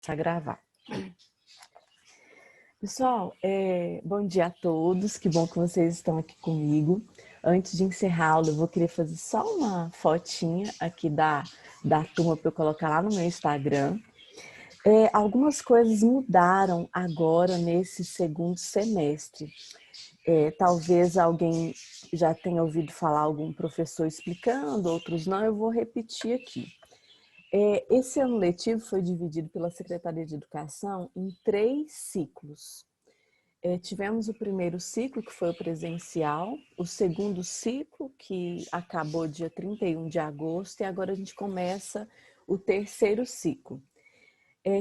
A gravar. Pessoal, bom dia a todos, que bom que vocês estão aqui comigo. Antes de encerrar a aula, eu vou querer fazer só uma fotinha aqui da turma para eu colocar lá no meu Instagram. Algumas coisas mudaram agora nesse segundo semestre. Talvez alguém já tenha ouvido falar algum professor explicando, outros não, eu vou repetir aqui. Esse ano letivo foi dividido pela Secretaria de Educação em 3 ciclos. Tivemos o primeiro ciclo, que foi o presencial, o segundo ciclo, que acabou dia 31 de agosto, e agora a gente começa o terceiro ciclo.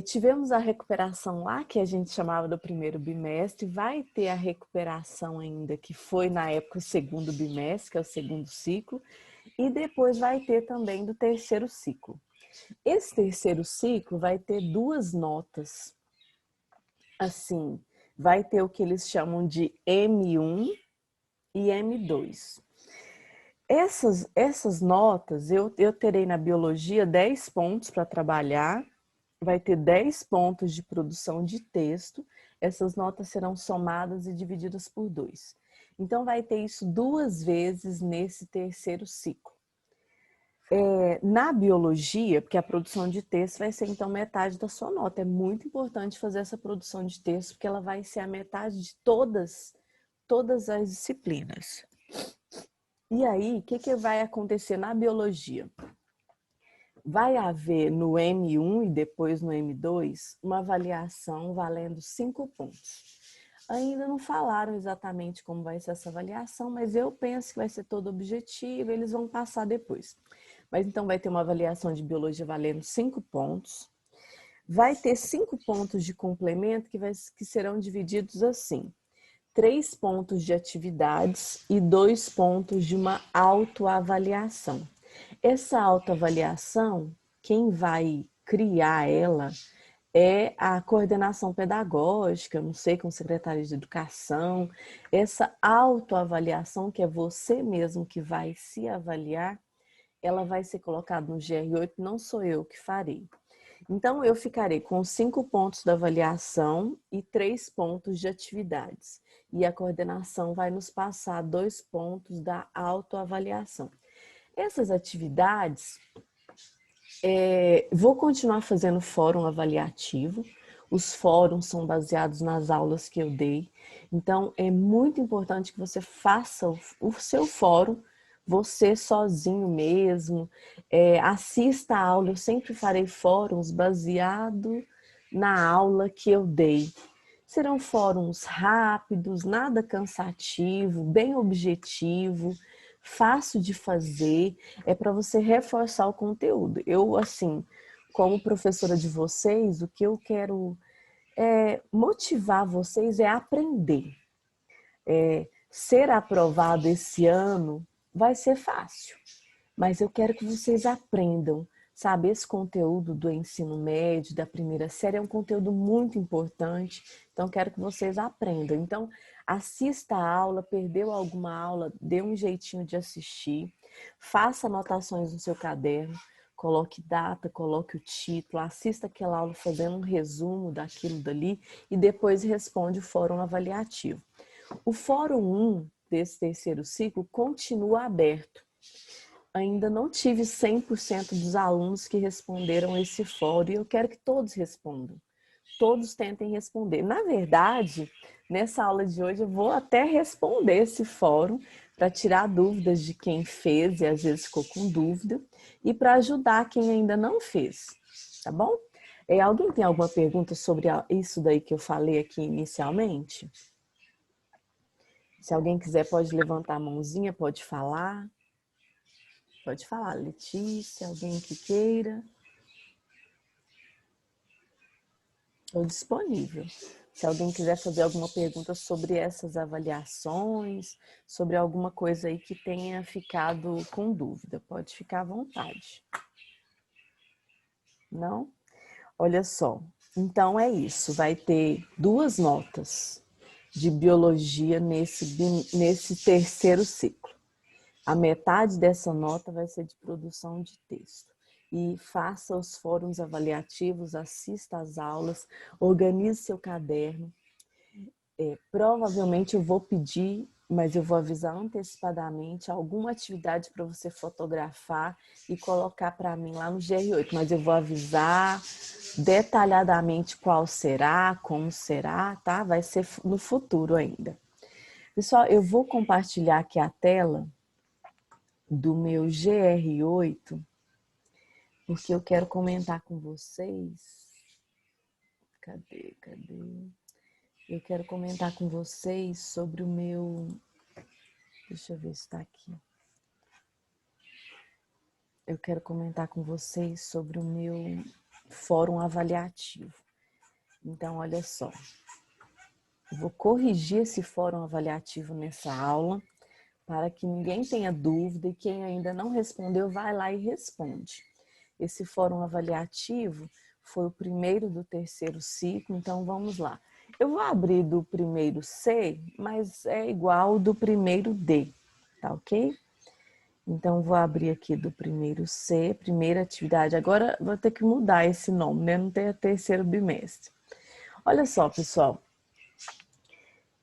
Tivemos a recuperação lá, que a gente chamava do primeiro bimestre, vai ter a recuperação ainda, que foi na época o segundo bimestre, que é o segundo ciclo, e depois vai ter também do terceiro ciclo. Esse terceiro ciclo vai ter 2 notas, assim, vai ter o que eles chamam de M1 e M2. Essas notas, eu terei na biologia 10 pontos para trabalhar, vai ter 10 pontos de produção de texto, essas notas serão somadas e divididas por 2. Então, vai ter isso 2 vezes nesse terceiro ciclo. Na biologia, porque a produção de texto vai ser então metade da sua nota. É muito importante fazer essa produção de texto, porque ela vai ser a metade de todas as disciplinas. E aí, o que vai acontecer na biologia? Vai haver no M1 e depois no M2 uma avaliação valendo 5 pontos. Ainda não falaram exatamente como vai ser essa avaliação, mas eu penso que vai ser todo objetivo, eles vão passar depois. Mas então vai ter uma avaliação de biologia valendo 5 pontos. Vai ter 5 pontos de complemento que serão divididos assim: 3 pontos de atividades e 2 pontos de uma autoavaliação. Essa autoavaliação, quem vai criar ela é a coordenação pedagógica, não sei, com secretária de educação. Essa autoavaliação, que é você mesmo que vai se avaliar, ela vai ser colocada no GR8, não sou eu que farei. Então, eu ficarei com 5 pontos da avaliação e 3 pontos de atividades. E a coordenação vai nos passar 2 pontos da autoavaliação. Essas atividades, vou continuar fazendo fórum avaliativo. Os fóruns são baseados nas aulas que eu dei. Então, é muito importante que você faça o seu fórum, você sozinho mesmo. Assista a aula, eu sempre farei fóruns baseado na aula que eu dei. Serão fóruns rápidos, nada cansativo, bem objetivo, fácil de fazer, é para você reforçar o conteúdo. Eu, assim, como professora de vocês, o que eu quero motivar vocês é aprender. Ser aprovado esse ano vai ser fácil, mas eu quero que vocês aprendam, sabe? Esse conteúdo do ensino médio, da primeira série, é um conteúdo muito importante, então quero que vocês aprendam. Então, assista a aula, perdeu alguma aula, dê um jeitinho de assistir, faça anotações no seu caderno, coloque data, coloque o título, assista aquela aula fazendo um resumo daquilo dali e depois responde o fórum avaliativo. O fórum 1 desse terceiro ciclo continua aberto. Ainda não tive 100% dos alunos que responderam esse fórum e eu quero que todos respondam. Todos tentem responder. Na verdade, nessa aula de hoje eu vou até responder esse fórum para tirar dúvidas de quem fez e às vezes ficou com dúvida e para ajudar quem ainda não fez, tá bom? Alguém tem alguma pergunta sobre isso daí que eu falei aqui inicialmente? Se alguém quiser pode levantar a mãozinha, pode falar. Pode falar, Letícia, alguém que queira. Estou disponível. Se alguém quiser fazer alguma pergunta sobre essas avaliações, sobre alguma coisa aí que tenha ficado com dúvida, pode ficar à vontade. Não? Olha só, então é isso, vai ter 2 notas de biologia nesse terceiro ciclo. A metade dessa nota vai ser de produção de texto. e faça os fóruns avaliativos, assista às aulas, organize seu caderno. Provavelmente eu vou pedir, mas eu vou avisar antecipadamente, alguma atividade para você fotografar e colocar para mim lá no GR8, mas eu vou avisar detalhadamente qual será, como será, tá? Vai ser no futuro ainda. Pessoal, eu vou compartilhar aqui a tela do meu GR8, porque eu quero comentar com vocês. Cadê? Eu quero comentar com vocês sobre o meu... Deixa eu ver se está aqui. Eu quero comentar com vocês sobre o meu fórum avaliativo. Então, olha só. Eu vou corrigir esse fórum avaliativo nessa aula, para que ninguém tenha dúvida e quem ainda não respondeu, vai lá e responde. Esse fórum avaliativo foi o primeiro do terceiro ciclo, então vamos lá. Eu vou abrir do primeiro C, mas é igual ao do primeiro D, tá ok? Então, vou abrir aqui do primeiro C, primeira atividade. Agora, vou ter que mudar esse nome, né? Não tem terceiro bimestre. Olha só, pessoal.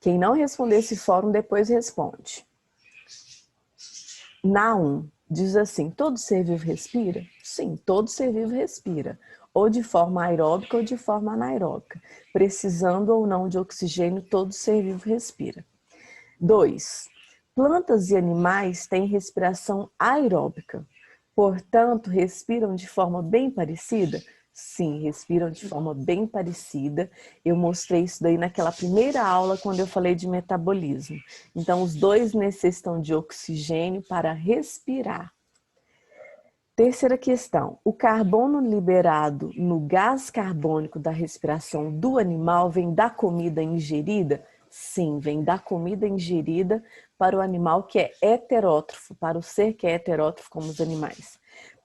Quem não responder esse fórum, depois responde. Na 1, diz assim, todo ser vivo respira? Sim, todo ser vivo respira. Ou de forma aeróbica ou de forma anaeróbica. Precisando ou não de oxigênio, todo ser vivo respira. 2. Plantas e animais têm respiração aeróbica, portanto, respiram de forma bem parecida? Sim, respiram de forma bem parecida. Eu mostrei isso daí naquela primeira aula quando eu falei de metabolismo. Então, os dois necessitam de oxigênio para respirar. Terceira questão, o carbono liberado no gás carbônico da respiração do animal vem da comida ingerida? Sim, vem da comida ingerida para o animal que é heterótrofo, para o ser que é heterótrofo como os animais.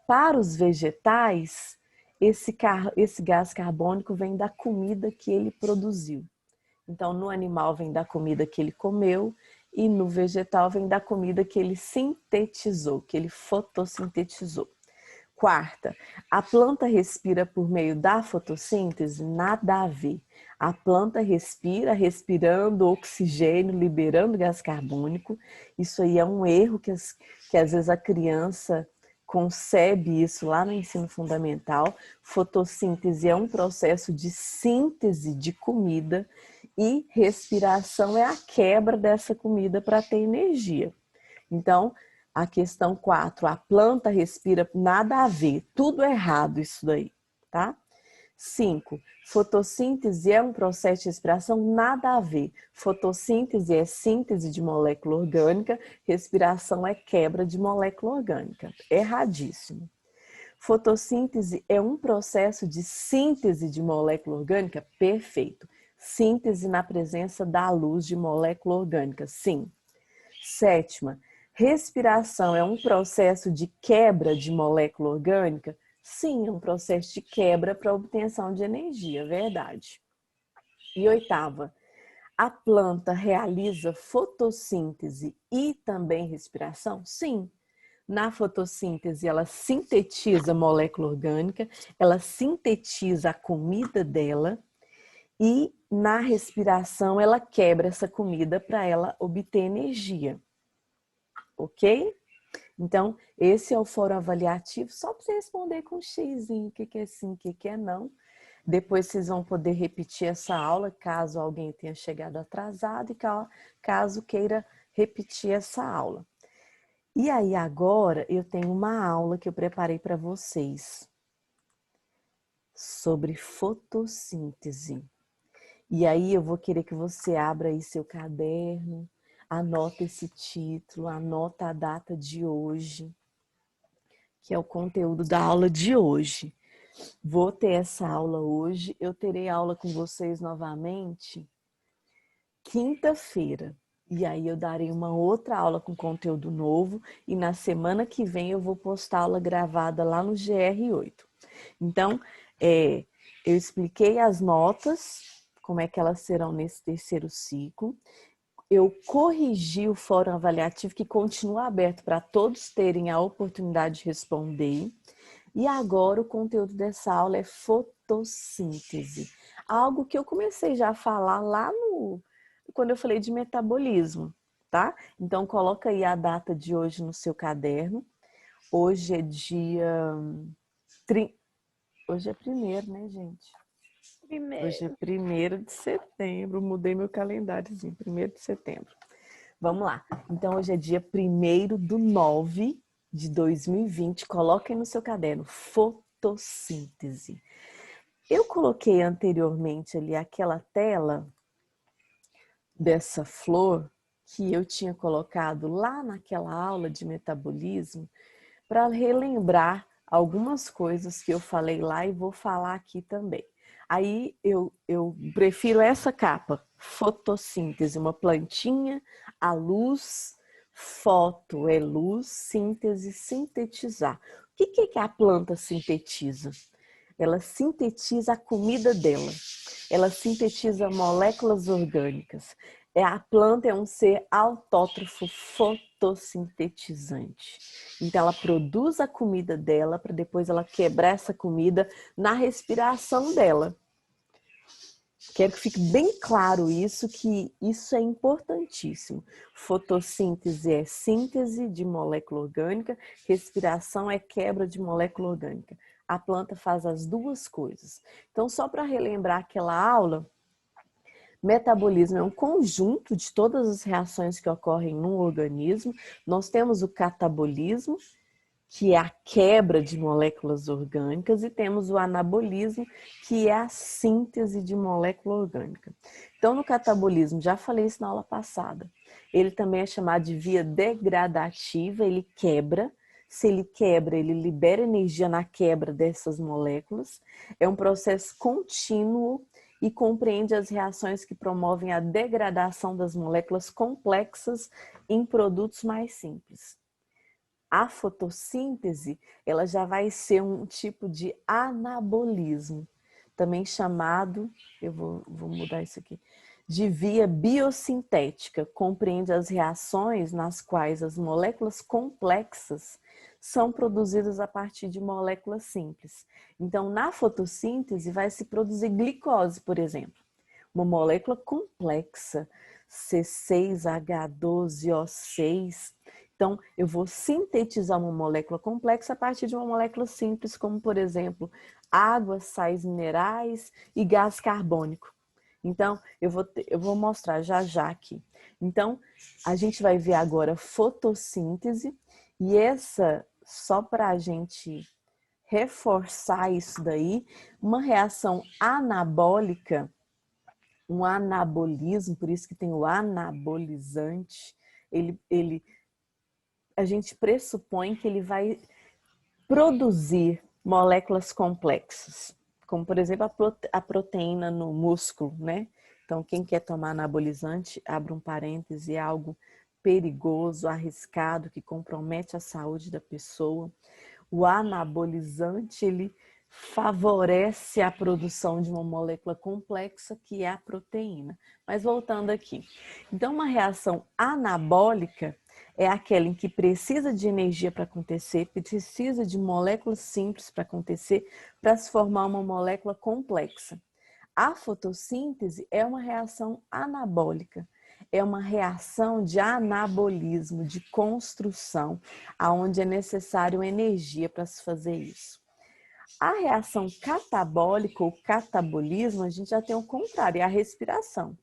Para os vegetais, esse gás carbônico vem da comida que ele produziu. Então, no animal vem da comida que ele comeu e no vegetal vem da comida que ele sintetizou, que ele fotossintetizou. Quarta, a planta respira por meio da fotossíntese? Nada a ver. A planta respira, respirando oxigênio, liberando gás carbônico. Isso aí é um erro que às vezes a criança concebe isso lá no ensino fundamental. Fotossíntese é um processo de síntese de comida e respiração é a quebra dessa comida para ter energia. Então, a questão 4, a planta respira, nada a ver, tudo errado isso daí, tá? 5, fotossíntese é um processo de respiração, nada a ver. Fotossíntese é síntese de molécula orgânica, respiração é quebra de molécula orgânica. Erradíssimo. Fotossíntese é um processo de síntese de molécula orgânica? Perfeito. Síntese na presença da luz de molécula orgânica, sim. Sétima, respiração é um processo de quebra de molécula orgânica? Sim, é um processo de quebra para obtenção de energia, verdade. E oitava, a planta realiza fotossíntese e também respiração? Sim. Na fotossíntese, ela sintetiza molécula orgânica, ela sintetiza a comida dela e na respiração ela quebra essa comida para ela obter energia. Ok? Então, esse é o fórum avaliativo, só para você responder com X, o que é sim, o que é não. Depois vocês vão poder repetir essa aula, caso alguém tenha chegado atrasado e caso queira repetir essa aula. E aí agora eu tenho uma aula que eu preparei para vocês sobre fotossíntese. E aí eu vou querer que você abra aí seu caderno, anota esse título, anota a data de hoje, que é o conteúdo da aula de hoje. Vou ter essa aula hoje, eu terei aula com vocês novamente quinta-feira. E aí eu darei uma outra aula com conteúdo novo e na semana que vem eu vou postar a aula gravada lá no GR8. Então, eu expliquei as notas, como é que elas serão nesse terceiro ciclo. Eu corrigi o fórum avaliativo que continua aberto para todos terem a oportunidade de responder. E agora o conteúdo dessa aula é fotossíntese. Algo que eu comecei já a falar lá quando eu falei de metabolismo, tá? Então coloca aí a data de hoje no seu caderno. Hoje é dia... Hoje é primeiro, né, gente? Hoje é Primeiro. 1º de setembro. Mudei meu calendáriozinho, 1º de setembro. Vamos lá. Então, hoje é dia 1º de 9 de 2020. Coloquem no seu caderno, fotossíntese. Eu coloquei anteriormente ali aquela tela dessa flor que eu tinha colocado lá naquela aula de metabolismo para relembrar algumas coisas que eu falei lá e vou falar aqui também. Aí eu prefiro essa capa, fotossíntese, uma plantinha, a luz, foto é luz, síntese, sintetizar. O que a planta sintetiza? Ela sintetiza a comida dela, ela sintetiza moléculas orgânicas. A planta é um ser autótrofo fotossintetizante. Então ela produz a comida dela para depois ela quebrar essa comida na respiração dela. Quero que fique bem claro isso, que isso é importantíssimo. Fotossíntese é síntese de molécula orgânica, respiração é quebra de molécula orgânica. A planta faz as duas coisas. Então, só para relembrar aquela aula, metabolismo é um conjunto de todas as reações que ocorrem no organismo. Nós temos o catabolismo, que é a quebra de moléculas orgânicas, e temos o anabolismo, que é a síntese de molécula orgânica. Então, no catabolismo, já falei isso na aula passada, ele também é chamado de via degradativa, ele quebra. Se ele quebra, ele libera energia na quebra dessas moléculas. É um processo contínuo e compreende as reações que promovem a degradação das moléculas complexas em produtos mais simples. A fotossíntese, ela já vai ser um tipo de anabolismo, também chamado, eu vou mudar isso aqui, de via biosintética, compreende as reações nas quais as moléculas complexas são produzidas a partir de moléculas simples. Então, na fotossíntese vai se produzir glicose, por exemplo, uma molécula complexa, C6H12O6. Então, eu vou sintetizar uma molécula complexa a partir de uma molécula simples, como, por exemplo, água, sais minerais e gás carbônico. Então, eu vou mostrar já aqui. Então, a gente vai ver agora fotossíntese, e essa, só para a gente reforçar isso daí, uma reação anabólica, um anabolismo, por isso que tem o anabolizante, a gente pressupõe que ele vai produzir moléculas complexas, como por exemplo a proteína no músculo, né? Então quem quer tomar anabolizante, abre um parêntese, é algo perigoso, arriscado, que compromete a saúde da pessoa. O anabolizante, ele favorece a produção de uma molécula complexa que é a proteína. Mas voltando aqui. Então, uma reação anabólica é aquela em que precisa de energia para acontecer, precisa de moléculas simples para acontecer, para se formar uma molécula complexa. A fotossíntese é uma reação anabólica, é uma reação de anabolismo, de construção, aonde é necessário energia para se fazer isso. A reação catabólica ou catabolismo, a gente já tem o contrário, é a respiração.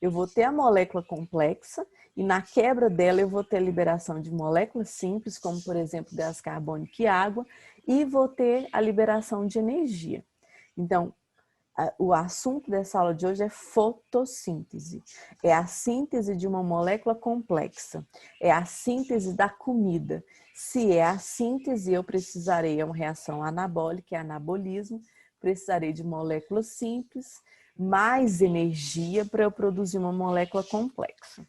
Eu vou ter a molécula complexa e na quebra dela eu vou ter a liberação de moléculas simples, como por exemplo gás carbônico e água, e vou ter a liberação de energia. Então, o assunto dessa aula de hoje é fotossíntese. É a síntese de uma molécula complexa. É a síntese da comida. Se é a síntese, eu precisarei, é uma reação anabólica, é anabolismo, precisarei de moléculas simples, mais energia para eu produzir uma molécula complexa.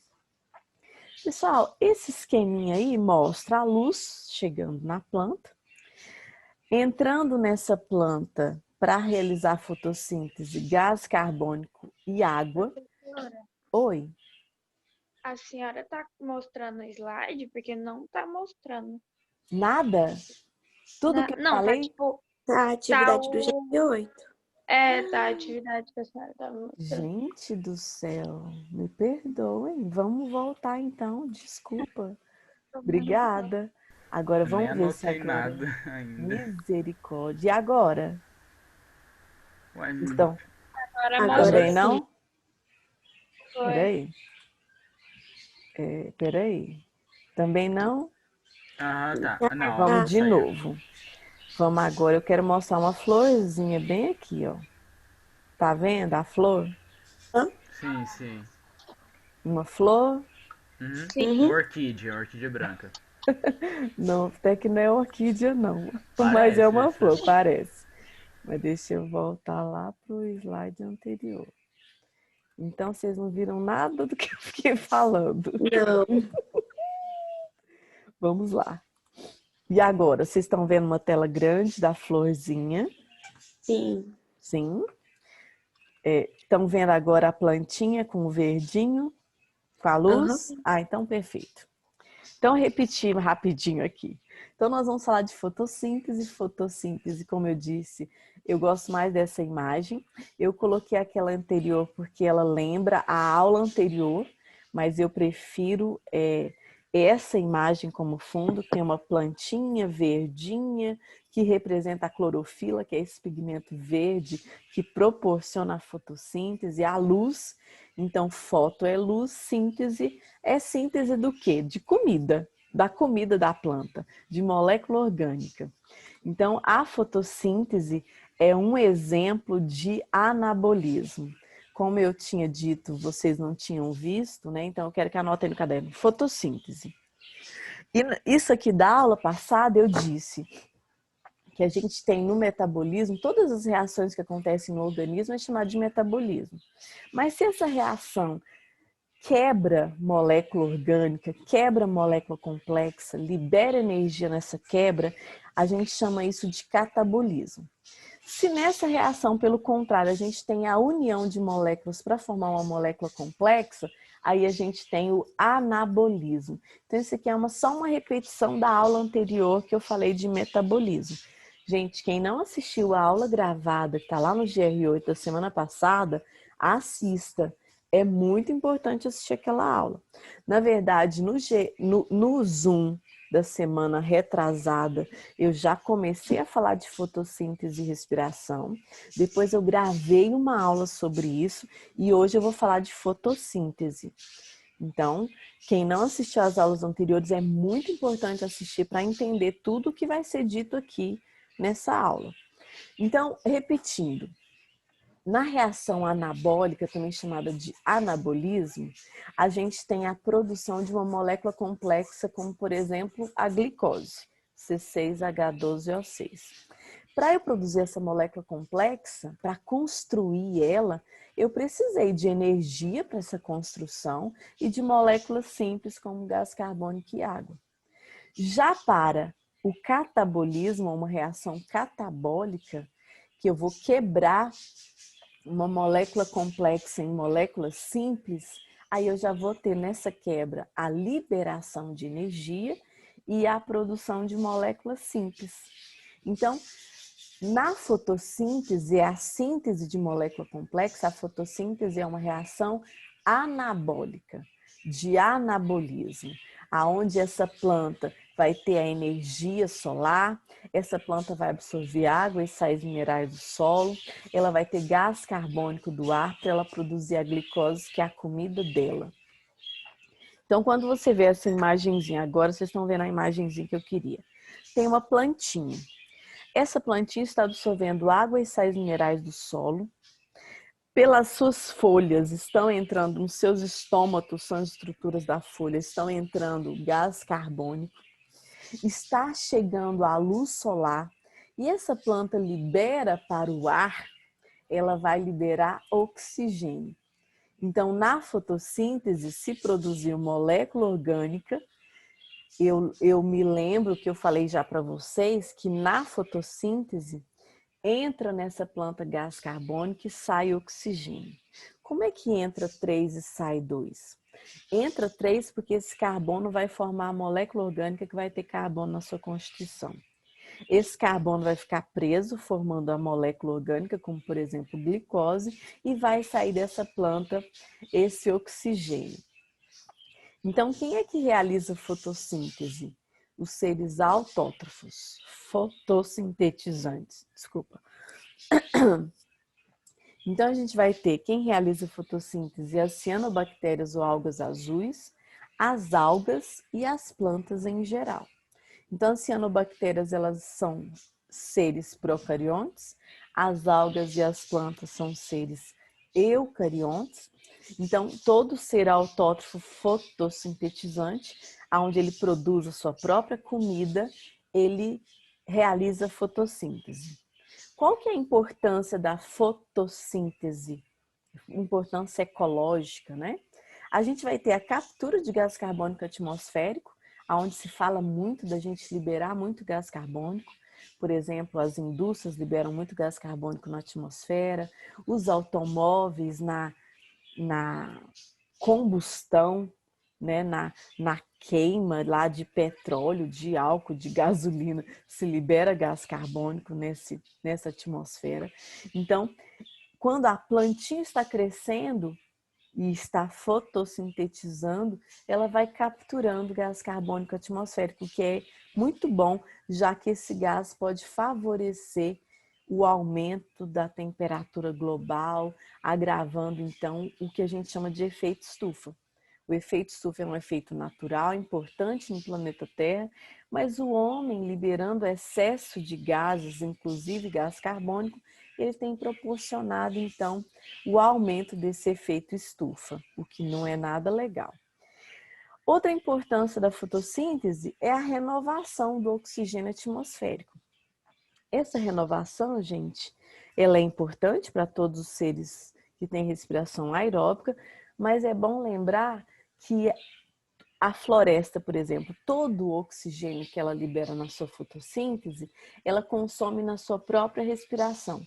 Pessoal, esse esqueminha aí mostra a luz chegando na planta, entrando nessa planta para realizar a fotossíntese, gás carbônico e água. Professora, Oi, a senhora tá mostrando o slide? Porque não tá mostrando. nada? Tudo que eu Não, tá falei? tipo, A tá atividade do o... GR8. Tá a atividade que a senhora tava mostrando. Gente do céu, me perdoem. Vamos voltar então, desculpa. Obrigada. Agora Eu nem vamos ver se anotei agora. nada ainda. Misericórdia. E agora? Ué, Estão Agora Agora mostra também sim. não? foi. Peraí. Peraí. Também não? tá. Não, ó, Vamos Ah, de saiu. novo. Vamos agora. Eu quero mostrar uma florzinha bem aqui, ó. Tá vendo a flor? hã? Sim, sim. Uma flor? Uhum. Sim. Uhum. Orquídea branca. Não, até que não é orquídea, não. Mas é Parece uma essa. flor, parece. Mas deixa eu voltar lá pro slide anterior. Então, vocês não viram nada do que eu fiquei falando. Não. Vamos lá. E agora, vocês estão vendo uma tela grande da florzinha? Sim. Sim. Estão vendo agora a plantinha com o verdinho, com a Aham. luz? Ah, então perfeito. Então, repetir rapidinho aqui. Então, nós vamos falar de fotossíntese. Fotossíntese, como eu disse, eu gosto mais dessa imagem. Eu coloquei aquela anterior porque ela lembra a aula anterior, mas eu prefiro essa imagem como fundo. Tem uma plantinha verdinha que representa a clorofila, que é esse pigmento verde que proporciona a fotossíntese, a luz. Então, foto é luz, síntese é síntese do quê? De comida, da comida da planta, de molécula orgânica. Então, a fotossíntese é um exemplo de anabolismo. Como eu tinha dito, vocês não tinham visto, né? Então eu quero que anotem no caderno. Fotossíntese. E isso aqui da aula passada eu disse que a gente tem no metabolismo, todas as reações que acontecem no organismo é chamado de metabolismo. Mas se essa reação quebra molécula orgânica, quebra molécula complexa, libera energia nessa quebra, a gente chama isso de catabolismo. Se nessa reação, pelo contrário, a gente tem a união de moléculas para formar uma molécula complexa, aí a gente tem o anabolismo. Então, isso aqui é só uma repetição da aula anterior que eu falei de metabolismo. Gente, quem não assistiu a aula gravada, que está lá no GR8 da semana passada, assista. É muito importante assistir aquela aula. Na verdade, no Zoom da semana retrasada, eu já comecei a falar de fotossíntese e respiração. Depois eu gravei uma aula sobre isso e hoje eu vou falar de fotossíntese. Então, quem não assistiu às aulas anteriores, é muito importante assistir para entender tudo o que vai ser dito aqui nessa aula. Então, repetindo, na reação anabólica, também chamada de anabolismo, a gente tem a produção de uma molécula complexa, como por exemplo a glicose, C6H12O6. Para eu produzir essa molécula complexa, para construir ela, eu precisei de energia para essa construção e de moléculas simples como gás carbônico e água. Já para o catabolismo, uma reação catabólica, que eu vou quebrar uma molécula complexa em moléculas simples, aí eu já vou ter nessa quebra a liberação de energia e a produção de moléculas simples. Então, na fotossíntese, a síntese de molécula complexa, a fotossíntese é uma reação anabólica, de anabolismo, aonde essa planta vai ter a energia solar, essa planta vai absorver água e sais minerais do solo, ela vai ter gás carbônico do ar para ela produzir a glicose, que é a comida dela. Então, quando você vê essa imagenzinha agora, vocês estão vendo a imagenzinha que eu queria. Tem uma plantinha. Essa plantinha está absorvendo água e sais minerais do solo. Pelas suas folhas estão entrando, nos seus estômatos, são as estruturas da folha, estão entrando gás carbônico. Está chegando a luz solar e essa planta libera para o ar, ela vai liberar oxigênio. Então, na fotossíntese, se produziu molécula orgânica. Eu me lembro que eu falei já para vocês que na fotossíntese entra nessa planta gás carbônico e sai oxigênio. Como é que entra 3 e sai 2? Entra 3 porque esse carbono vai formar a molécula orgânica que vai ter carbono na sua constituição. Esse carbono vai ficar preso, formando a molécula orgânica, como por exemplo glicose, e vai sair dessa planta esse oxigênio. Então, quem é que realiza fotossíntese? Os seres autótrofos, fotossintetizantes, desculpa. Então, a gente vai ter quem realiza fotossíntese, as cianobactérias ou algas azuis, as algas e as plantas em geral. Então, as cianobactérias, elas são seres procariontes, as algas e as plantas são seres eucariontes. Então, todo ser autótrofo fotossintetizante, onde ele produz a sua própria comida, ele realiza fotossíntese. Qual que é a importância da fotossíntese? Importância ecológica, né? A gente vai ter a captura de gás carbônico atmosférico, onde se fala muito da gente liberar muito gás carbônico. Por exemplo, as indústrias liberam muito gás carbônico na atmosfera, os automóveis na combustão, né, na queima lá de petróleo, de álcool, de gasolina, se libera gás carbônico nessa atmosfera. Então, quando a plantinha está crescendo e está fotossintetizando, ela vai capturando gás carbônico atmosférico, que é muito bom, já que esse gás pode favorecer o aumento da temperatura global, agravando então o que a gente chama de efeito estufa. O efeito estufa é um efeito natural, importante no planeta Terra, mas o homem liberando excesso de gases, inclusive gás carbônico, ele tem proporcionado então o aumento desse efeito estufa, o que não é nada legal. Outra importância da fotossíntese é a renovação do oxigênio atmosférico. Essa renovação, gente, ela é importante para todos os seres que têm respiração aeróbica, mas é bom lembrar que a floresta, por exemplo, todo o oxigênio que ela libera na sua fotossíntese, ela consome na sua própria respiração.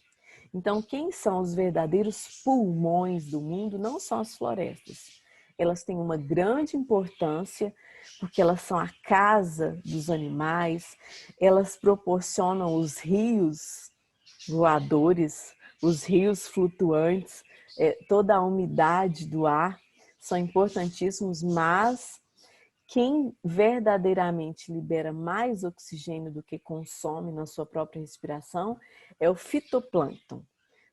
Então, quem são os verdadeiros pulmões do mundo não são as florestas. Elas têm uma grande importância porque elas são a casa dos animais, elas proporcionam os rios voadores, os rios flutuantes, toda a umidade do ar são importantíssimos, mas quem verdadeiramente libera mais oxigênio do que consome na sua própria respiração é o fitoplâncton.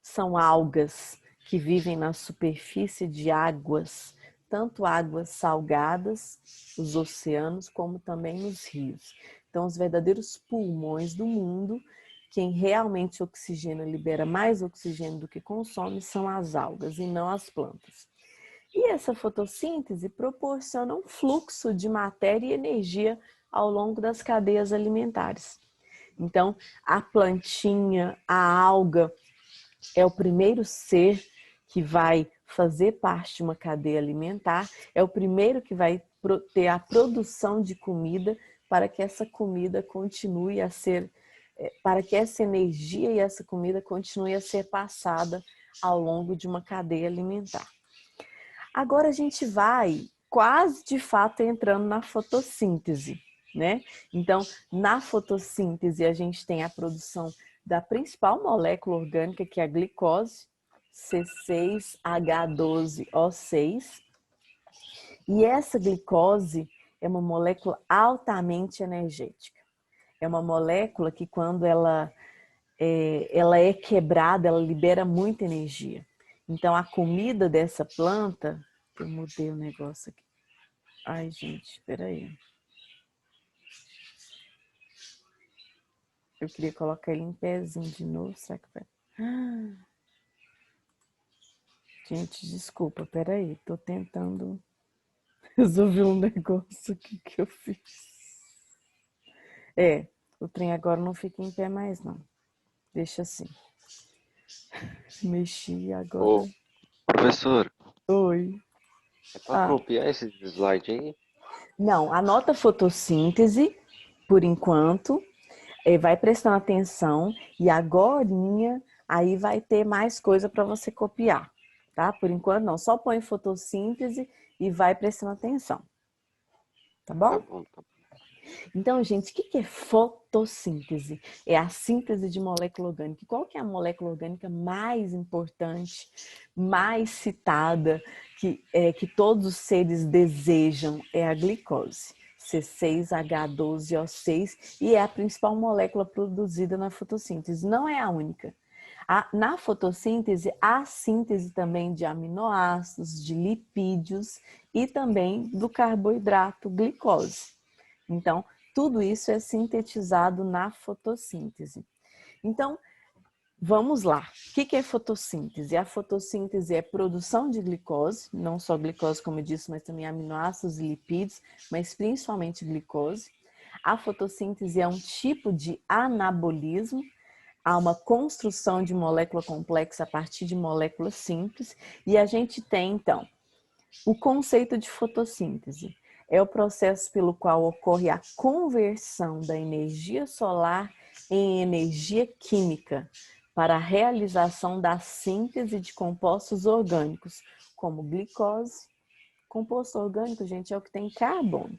São algas que vivem na superfície de águas, tanto águas salgadas, os oceanos, como também nos rios. Então, os verdadeiros pulmões do mundo, quem realmente oxigena, libera mais oxigênio do que consome, são as algas e não as plantas. E essa fotossíntese proporciona um fluxo de matéria e energia ao longo das cadeias alimentares. Então, a plantinha, a alga, é o primeiro ser que vai fazer parte de uma cadeia alimentar, é o primeiro que vai ter a produção de comida para que essa comida continue a ser, para que essa energia e essa comida continue a ser passada ao longo de uma cadeia alimentar. Agora a gente vai quase de fato entrando na fotossíntese, né? Então, na fotossíntese a gente tem a produção da principal molécula orgânica, que é a glicose, C6H12O6. E essa glicose é uma molécula altamente energética. É uma molécula que quando ela é quebrada, ela libera muita energia. Então, a comida dessa planta... Eu mudei o negócio aqui. Ai, gente, espera aí. Eu queria colocar ele em pezinho de novo. Será que vai... Gente, desculpa, espera aí. Tô tentando resolver um negócio aqui que eu fiz. O trem agora não fica em pé mais, não. Deixa assim. Mexi agora. Ô, professor, Oi. é para copiar esse slide aí? Não, anota fotossíntese, por enquanto, vai prestando atenção e agorinha aí vai ter mais coisa para você copiar, tá? Por enquanto não, só põe fotossíntese e vai prestando atenção, tá bom? Tá bom, tá bom. Então, gente, o que é fotossíntese? É a síntese de molécula orgânica. E qual que é a molécula orgânica mais importante, mais citada, que todos os seres desejam? É a glicose. C6H12O6 e é a principal molécula produzida na fotossíntese. Não é a única. Na fotossíntese, há síntese também de aminoácidos, de lipídios e também do carboidrato glicose. Então, tudo isso é sintetizado na fotossíntese. Então, vamos lá. O que é fotossíntese? A fotossíntese é produção de glicose, não só glicose, como eu disse, mas também aminoácidos e lipídios, mas principalmente glicose. A fotossíntese é um tipo de anabolismo. Há uma construção de molécula complexa a partir de moléculas simples. E a gente tem, então, o conceito de fotossíntese. É o processo pelo qual ocorre a conversão da energia solar em energia química para a realização da síntese de compostos orgânicos, como glicose. Composto orgânico, gente, é o que tem carbono,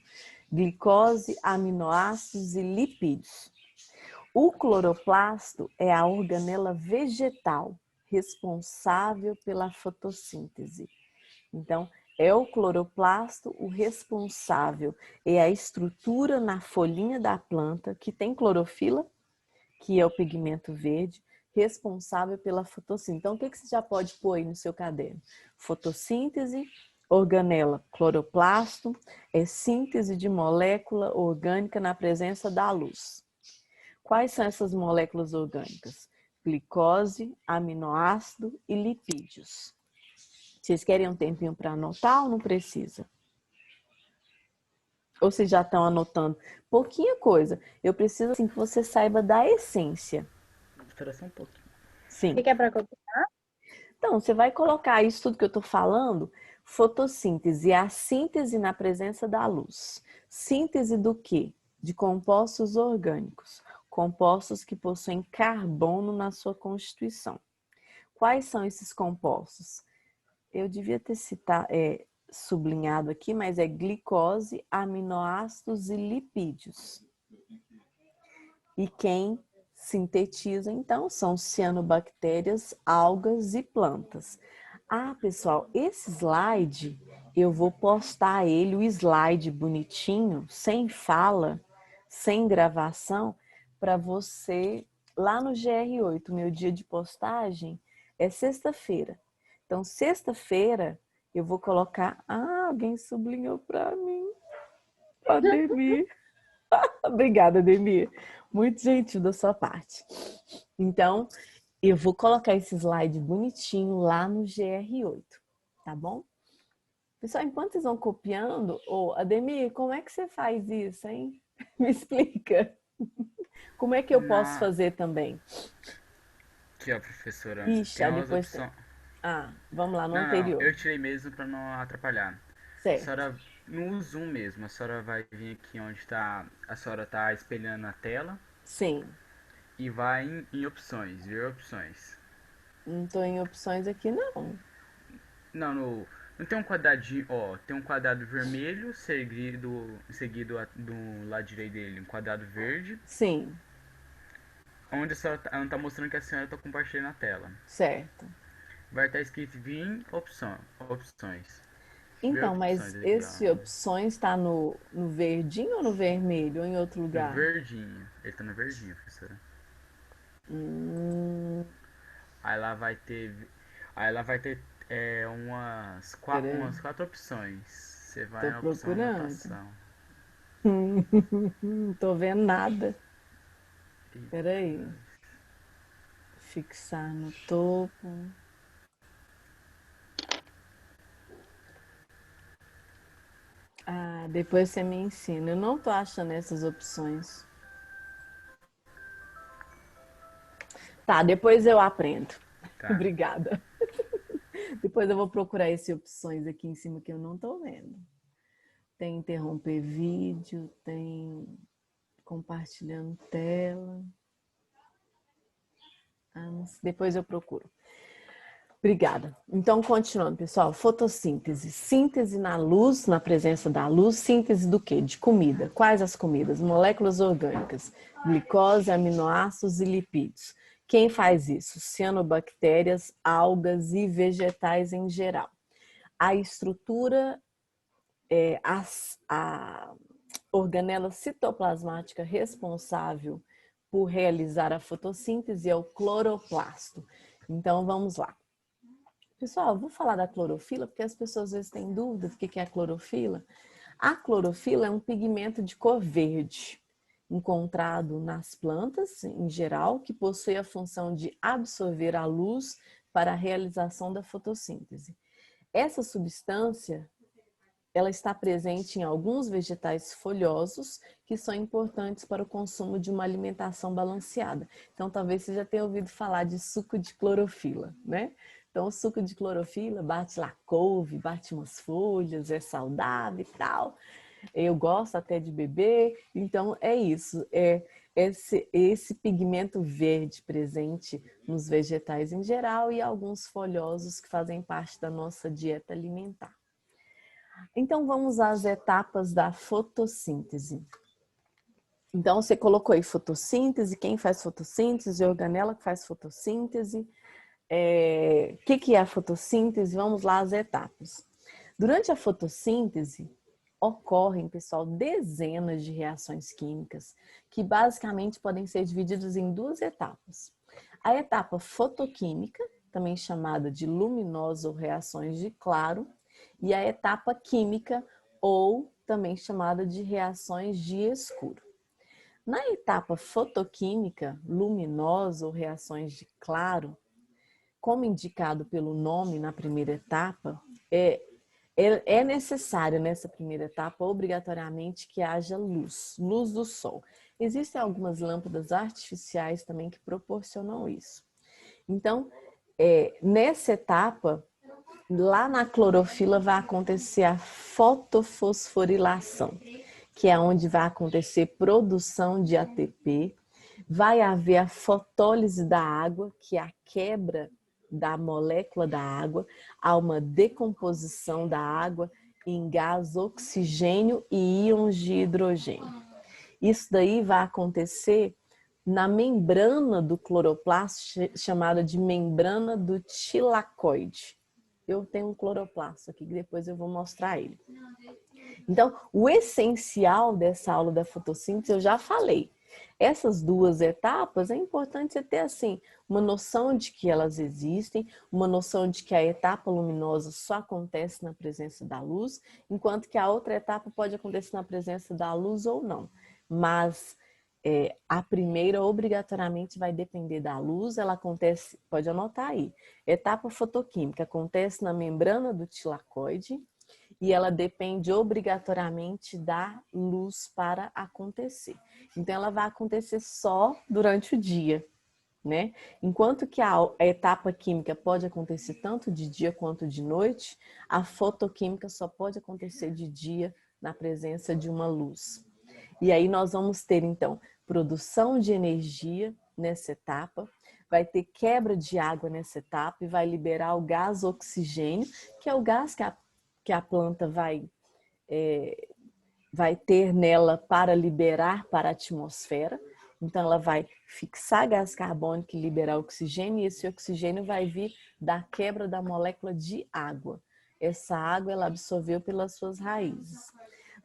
glicose, aminoácidos e lipídios. O cloroplasto é a organela vegetal responsável pela fotossíntese. Então, é o cloroplasto o responsável, é a estrutura na folhinha da planta que tem clorofila, que é o pigmento verde, responsável pela fotossíntese. Então, o que você já pode pôr aí no seu caderno? Fotossíntese, organela, cloroplasto, é síntese de molécula orgânica na presença da luz. Quais são essas moléculas orgânicas? Glicose, aminoácido e lipídios. Vocês querem um tempinho para anotar ou não precisa? Ou vocês já estão anotando? Pouquinha coisa. Eu preciso assim, que você saiba da essência. Espera só um pouquinho. Sim. O que é para copiar? Então, você vai colocar isso tudo que eu estou falando. Fotossíntese é a síntese na presença da luz. Síntese do quê? De compostos orgânicos. Compostos que possuem carbono na sua constituição. Quais são esses compostos? Eu devia ter sublinhado aqui, mas é glicose, aminoácidos e lipídios. E quem sintetiza, então, são cianobactérias, algas e plantas. Ah, pessoal, esse slide, eu vou postar ele, o slide bonitinho, sem fala, sem gravação, para você, lá no GR8, meu dia de postagem é sexta-feira. Então, sexta-feira, eu vou colocar... Ah, alguém sublinhou para mim. Ademir. Obrigada, Ademir. Muito gentil da sua parte. Então, eu vou colocar esse slide bonitinho lá no GR8, tá bom? Pessoal, enquanto vocês vão copiando, Ademir, como é que você faz isso, hein? Me explica. Como é que eu posso fazer também? Aqui, ó, professora. Ixi, Tem umas depois... opções. Ah, vamos lá, no Não, anterior. eu tirei mesmo pra não atrapalhar. A Certo. senhora, no zoom mesmo, a senhora vai vir aqui onde tá, a senhora tá espelhando a tela Sim. e vai em opções, ver opções. Não estou em opções aqui, não. Não, não tem um quadradinho, ó, tem um quadrado vermelho seguido do lado direito dele, um quadrado verde, Sim, onde a senhora não tá mostrando que a senhora tá compartilhando a tela. certo. Vai estar escrito vir opções. Ver Então, opções mas aqui, esse ó. opções está no verdinho ou no vermelho ou em outro No lugar? verdinho. Ele tá no verdinho, professora. Hum, Aí lá vai ter. Aí lá vai ter Peraí. umas quatro opções. Você vai Tô na opção procurando. anotação. Não tô vendo nada. Eita, Peraí. Fixar no topo. Ah, depois você me ensina. Eu não tô achando essas opções. Tá, depois eu aprendo. tá. Obrigada. Depois eu vou procurar essas opções aqui em cima que eu não tô vendo. Tem interromper vídeo, tem compartilhando tela. Depois eu procuro. Obrigada. Então, continuando, pessoal. Fotossíntese. Síntese na luz, na presença da luz. Síntese do quê? De comida. Quais as comidas? Moléculas orgânicas. Glicose, aminoácidos e lipídios. Quem faz isso? Cianobactérias, algas e vegetais em geral. A estrutura, a organela citoplasmática responsável por realizar a fotossíntese é o cloroplasto. Então, vamos lá. Pessoal, vou falar da clorofila, porque as pessoas às vezes têm dúvida do que é a clorofila. A clorofila é um pigmento de cor verde, encontrado nas plantas, em geral, que possui a função de absorver a luz para a realização da fotossíntese. Essa substância, ela está presente em alguns vegetais folhosos, que são importantes para o consumo de uma alimentação balanceada. Então, talvez você já tenha ouvido falar de suco de clorofila, né? Então, o suco de clorofila bate lá couve, bate umas folhas, é saudável e tal. Eu gosto até de beber. Então, é isso. É esse pigmento verde presente nos vegetais em geral e alguns folhosos que fazem parte da nossa dieta alimentar. Então, vamos às etapas da fotossíntese. Então, você colocou aí fotossíntese, quem faz fotossíntese, a organela que faz fotossíntese. O que é a fotossíntese? Vamos lá às etapas. Durante a fotossíntese, ocorrem, pessoal, dezenas de reações químicas que basicamente podem ser divididas em duas etapas. A etapa fotoquímica, também chamada de luminosa ou reações de claro, e a etapa química, ou também chamada de reações de escuro. Na etapa fotoquímica, luminosa ou reações de claro, como indicado pelo nome na primeira etapa, é necessário nessa primeira etapa, obrigatoriamente, que haja luz do sol. Existem algumas lâmpadas artificiais também que proporcionam isso. Então, nessa etapa, lá na clorofila vai acontecer a fotofosforilação, que é onde vai acontecer produção de ATP, vai haver a fotólise da água, que é a quebra da molécula da água, há uma decomposição da água em gás, oxigênio e íons de hidrogênio. Isso daí vai acontecer na membrana do cloroplasto, chamada de membrana do tilacoide. Eu tenho um cloroplasto aqui, que depois eu vou mostrar ele. Então, o essencial dessa aula da fotossíntese eu já falei. Essas duas etapas é importante você ter assim uma noção de que elas existem, uma noção de que a etapa luminosa só acontece na presença da luz, enquanto que a outra etapa pode acontecer na presença da luz ou não. Mas a primeira obrigatoriamente vai depender da luz, ela acontece, pode anotar aí, etapa fotoquímica acontece na membrana do tilacoide, e ela depende obrigatoriamente da luz para acontecer. Então, ela vai acontecer só durante o dia, né? Enquanto que a etapa química pode acontecer tanto de dia quanto de noite, a fotoquímica só pode acontecer de dia na presença de uma luz. E aí nós vamos ter, então, produção de energia nessa etapa, vai ter quebra de água nessa etapa e vai liberar o gás oxigênio, que é o gás que a planta vai ter nela para liberar para a atmosfera. Então, ela vai fixar gás carbônico e liberar oxigênio, e esse oxigênio vai vir da quebra da molécula de água. Essa água ela absorveu pelas suas raízes.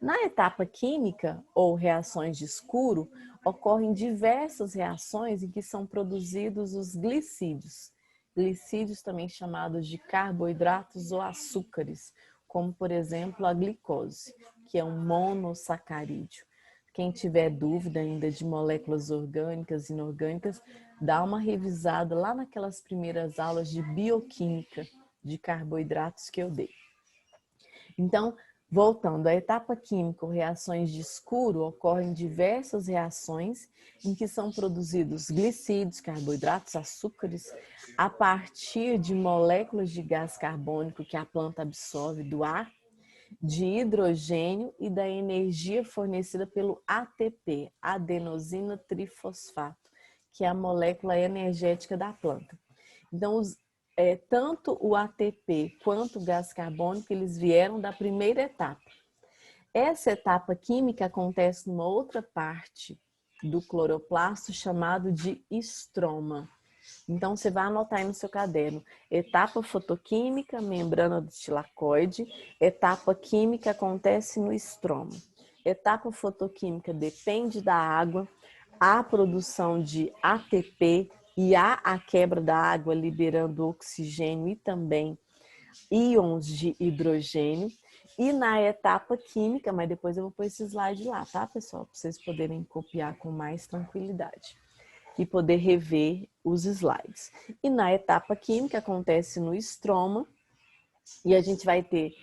Na etapa química, ou reações de escuro, ocorrem diversas reações em que são produzidos os glicídios. Glicídios também chamados de carboidratos ou açúcares, como, por exemplo, a glicose, que é um monossacarídeo. Quem tiver dúvida ainda de moléculas orgânicas e inorgânicas, dá uma revisada lá naquelas primeiras aulas de bioquímica de carboidratos que eu dei. Então, voltando, a etapa química ou reações de escuro ocorrem diversas reações em que são produzidos glicídios, carboidratos, açúcares, a partir de moléculas de gás carbônico que a planta absorve do ar, de hidrogênio e da energia fornecida pelo ATP, adenosina trifosfato, que é a molécula energética da planta. Então, tanto o ATP quanto o gás carbônico, eles vieram da primeira etapa. Essa etapa química acontece numa outra parte do cloroplasto chamado de estroma. Então, você vai anotar aí no seu caderno. Etapa fotoquímica, membrana do tilacoide. Etapa química acontece no estroma. Etapa fotoquímica depende da água, há produção de ATP e há a quebra da água liberando oxigênio e também íons de hidrogênio. E na etapa química, mas depois eu vou pôr esse slide lá, tá, pessoal? Para vocês poderem copiar com mais tranquilidade e poder rever os slides. E na etapa química acontece no estroma e a gente vai ter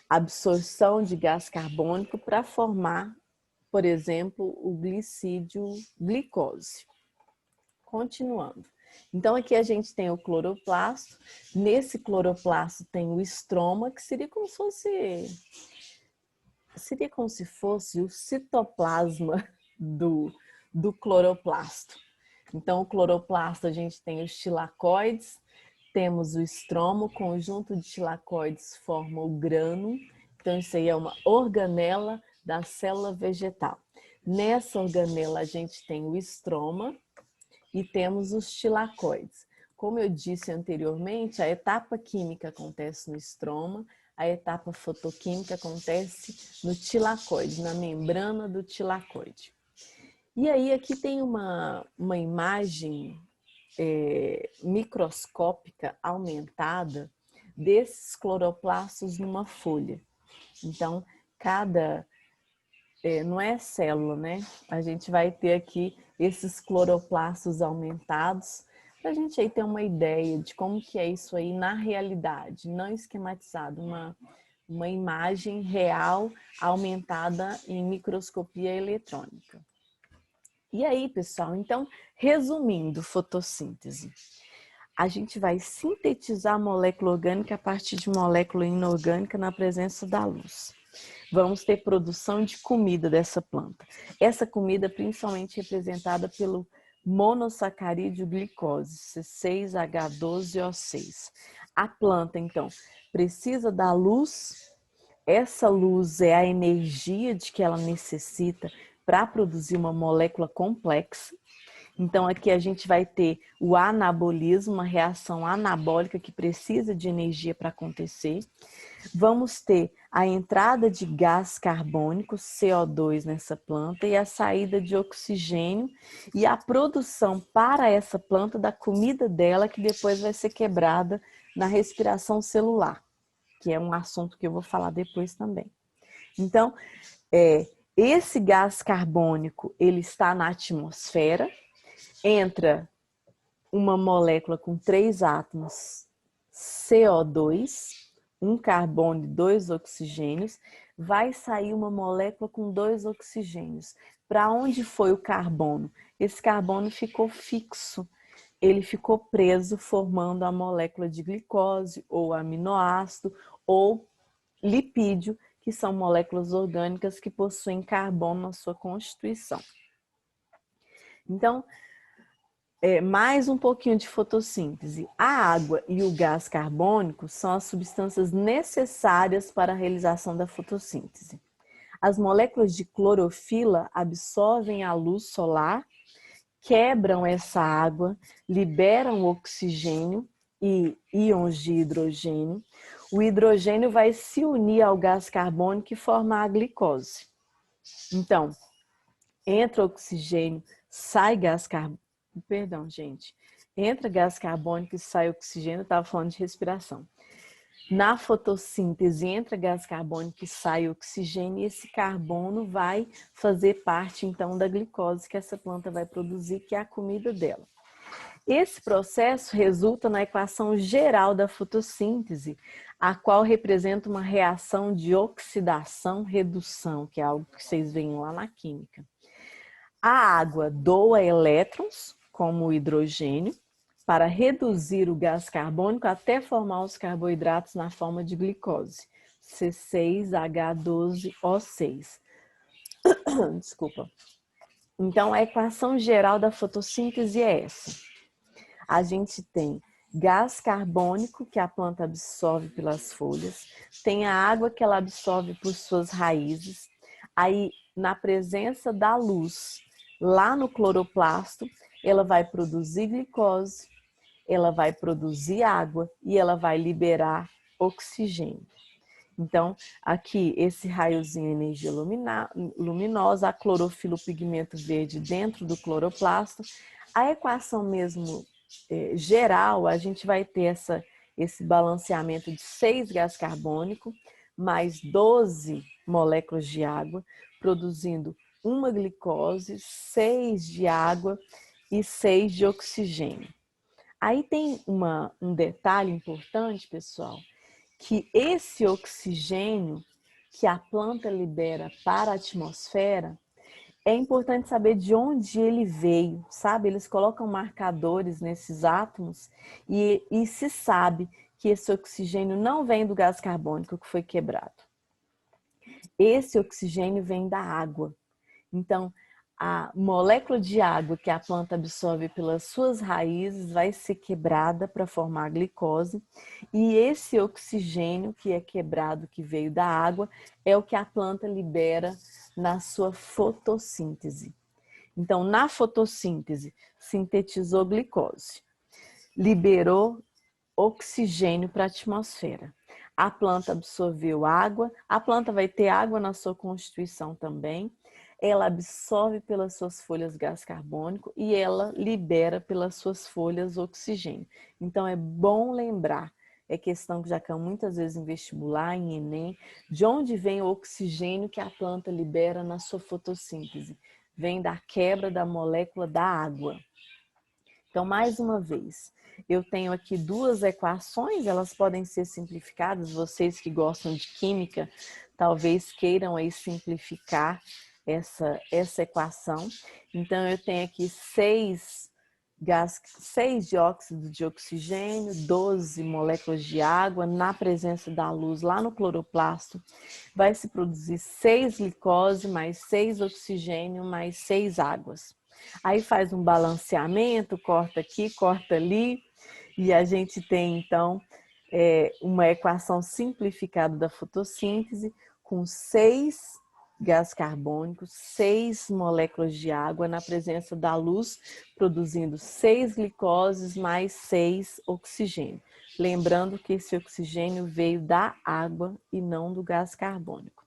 absorção de gás carbônico para formar, por exemplo, o glicídio glicose. Continuando. Então aqui a gente tem o cloroplasto. Nesse cloroplasto tem o estroma, que seria como se fosse o citoplasma do cloroplasto. Então, o cloroplasto, a gente tem os tilacoides, temos o estroma, o conjunto de tilacoides forma o grânulo. Então, isso aí é uma organela da célula vegetal. Nessa organela, a gente tem o estroma e temos os tilacoides. Como eu disse anteriormente, a etapa química acontece no estroma, a etapa fotoquímica acontece no tilacoide, na membrana do tilacoide. E aí aqui tem uma imagem microscópica aumentada desses cloroplastos numa folha. Então, não é célula, né? A gente vai ter aqui esses cloroplastos aumentados para a gente aí ter uma ideia de como que é isso aí na realidade, não esquematizado, uma imagem real aumentada em microscopia eletrônica. E aí, pessoal, então, resumindo, fotossíntese. A gente vai sintetizar a molécula orgânica a partir de molécula inorgânica na presença da luz. Vamos ter produção de comida dessa planta. Essa comida principalmente representada pelo monossacarídeo glicose, C6H12O6. A planta, então, precisa da luz. Essa luz é a energia de que ela necessita para produzir uma molécula complexa. Então, aqui a gente vai ter o anabolismo, uma reação anabólica que precisa de energia para acontecer. Vamos ter a entrada de gás carbônico, CO2, nessa planta e a saída de oxigênio e a produção para essa planta da comida dela, que depois vai ser quebrada na respiração celular, que é um assunto que eu vou falar depois também. Então, esse gás carbônico, ele está na atmosfera, entra uma molécula com 3 átomos, CO2, um carbono e 2 oxigênios, vai sair uma molécula com 2 oxigênios. Para onde foi o carbono? Esse carbono ficou fixo, ele ficou preso formando a molécula de glicose, ou aminoácido, ou lipídio, que são moléculas orgânicas que possuem carbono na sua constituição. Então, mais um pouquinho de fotossíntese. A água e o gás carbônico são as substâncias necessárias para a realização da fotossíntese. As moléculas de clorofila absorvem a luz solar, quebram essa água, liberam oxigênio e íons de hidrogênio. O hidrogênio vai se unir ao gás carbônico e formar a glicose. Então, entra oxigênio, sai gás carbônico. Perdão, gente. Entra gás carbônico e sai oxigênio, eu estava falando de respiração. Na fotossíntese, entra gás carbônico e sai oxigênio, e esse carbono vai fazer parte, então, da glicose que essa planta vai produzir, que é a comida dela. Esse processo resulta na equação geral da fotossíntese, a qual representa uma reação de oxidação-redução, que é algo que vocês veem lá na química. A água doa elétrons, como o hidrogênio, para reduzir o gás carbônico até formar os carboidratos na forma de glicose, C6H12O6. Desculpa. Então, a equação geral da fotossíntese é essa. A gente tem gás carbônico que a planta absorve pelas folhas, tem a água que ela absorve por suas raízes. Aí, na presença da luz, lá no cloroplasto, ela vai produzir glicose, ela vai produzir água e ela vai liberar oxigênio. Então, aqui, esse raiozinho é energia luminosa, a clorofila, o pigmento verde dentro do cloroplasto. A equação mesmo geral, a gente vai ter esse balanceamento de 6 gás carbônico mais 12 moléculas de água, produzindo uma glicose, 6 de água e 6 de oxigênio. Aí tem um detalhe importante, pessoal, que esse oxigênio que a planta libera para a atmosfera, é importante saber de onde ele veio, sabe? Eles colocam marcadores nesses átomos e se sabe que esse oxigênio não vem do gás carbônico que foi quebrado. Esse oxigênio vem da água. Então, a molécula de água que a planta absorve pelas suas raízes vai ser quebrada para formar glicose, e esse oxigênio que é quebrado, que veio da água, é o que a planta libera na sua fotossíntese. Então, na fotossíntese, sintetizou glicose, liberou oxigênio para a atmosfera. A planta absorveu água, a planta vai ter água na sua constituição também, ela absorve pelas suas folhas gás carbônico e ela libera pelas suas folhas oxigênio. Então é bom lembrar, é questão que já caiu muitas vezes em vestibular, em Enem, de onde vem o oxigênio que a planta libera na sua fotossíntese? Vem da quebra da molécula da água. Então, mais uma vez, eu tenho aqui 2 equações, elas podem ser simplificadas, vocês que gostam de química, talvez queiram aí simplificar essa equação. Então, eu tenho aqui 6 dióxido de oxigênio, 12 moléculas de água, na presença da luz lá no cloroplasto, vai se produzir 6 glicose, mais 6 oxigênio, mais 6 águas. Aí faz um balanceamento, corta aqui, corta ali, e a gente tem, então, uma equação simplificada da fotossíntese com 6 gás carbônicos, 6 moléculas de água na presença da luz, produzindo 6 glicoses mais 6 oxigênio. Lembrando que esse oxigênio veio da água e não do gás carbônico.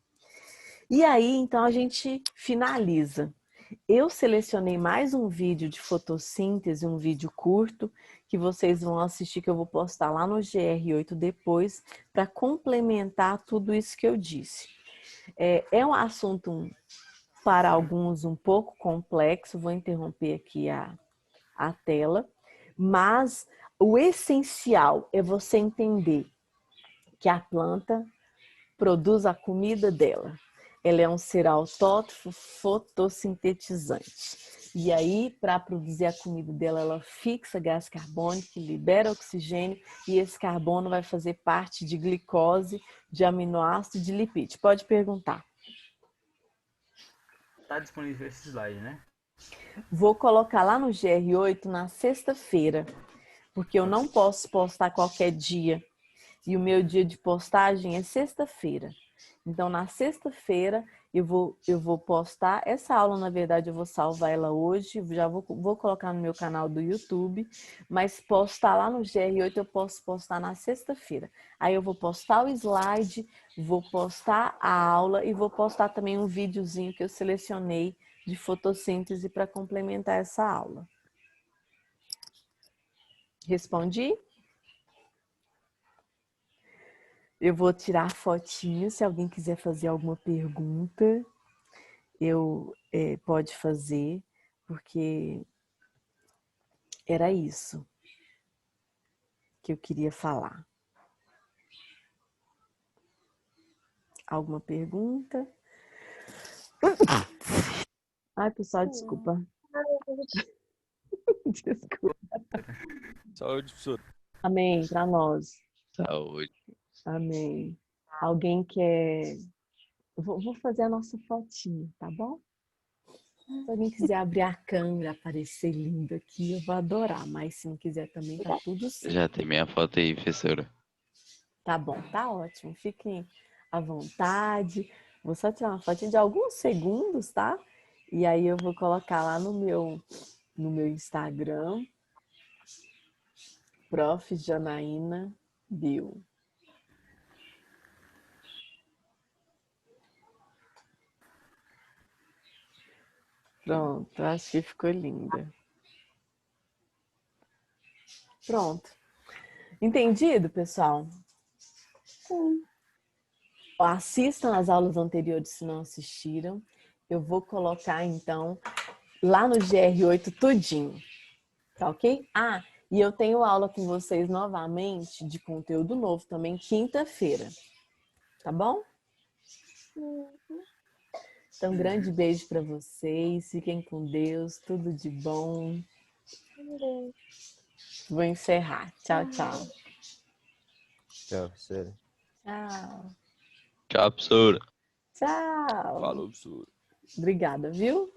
E aí, então, a gente finaliza. Eu selecionei mais um vídeo de fotossíntese, um vídeo curto, que vocês vão assistir, que eu vou postar lá no GR8 depois, para complementar tudo isso que eu disse. É um assunto, para alguns, um pouco complexo, vou interromper aqui a tela, mas o essencial é você entender que a planta produz a comida dela. Ela é um ser autótrofo fotossintetizante. E aí, para produzir a comida dela, ela fixa gás carbônico, libera oxigênio, e esse carbono vai fazer parte de glicose, de aminoácido e de lipídio. Pode perguntar. Tá disponível esse slide, né? Vou colocar lá no GR8 na sexta-feira, porque eu não posso postar qualquer dia. E o meu dia de postagem é sexta-feira. Então, na sexta-feira, eu vou postar essa aula. Na verdade, eu vou salvar ela hoje. Já vou colocar no meu canal do YouTube. Mas postar lá no GR8, eu posso postar na sexta-feira. Aí eu vou postar o slide, vou postar a aula e vou postar também um videozinho que eu selecionei de fotossíntese para complementar essa aula. Respondi? Eu vou tirar fotinho, se alguém quiser fazer alguma pergunta, pode fazer, porque era isso que eu queria falar. Alguma pergunta? Ai, pessoal, desculpa. Desculpa. Saúde, professor. Amém, para nós. Saúde. Amém. Alguém quer... Vou fazer a nossa fotinha, tá bom? Se alguém quiser abrir a câmera, aparecer lindo aqui, eu vou adorar. Mas se não quiser também, tá tudo certo. Já tem minha foto aí, professora. Tá bom, tá ótimo. Fiquem à vontade. Vou só tirar uma fotinha de alguns segundos, tá? E aí eu vou colocar lá no meu Instagram, Prof. Janaína Bill. Pronto, acho que ficou linda. Pronto. Entendido, pessoal? Sim. Assistam as aulas anteriores se não assistiram. Eu vou colocar, então, lá no GR8 tudinho. Tá ok? Ah, e eu tenho aula com vocês novamente de conteúdo novo também quinta-feira. Tá bom? Então, um grande beijo para vocês. Fiquem com Deus. Tudo de bom. Vou encerrar. Tchau, tchau. Tchau, professora. Tchau. Tchau, professora. Tchau. Falou, professora. Obrigada, viu?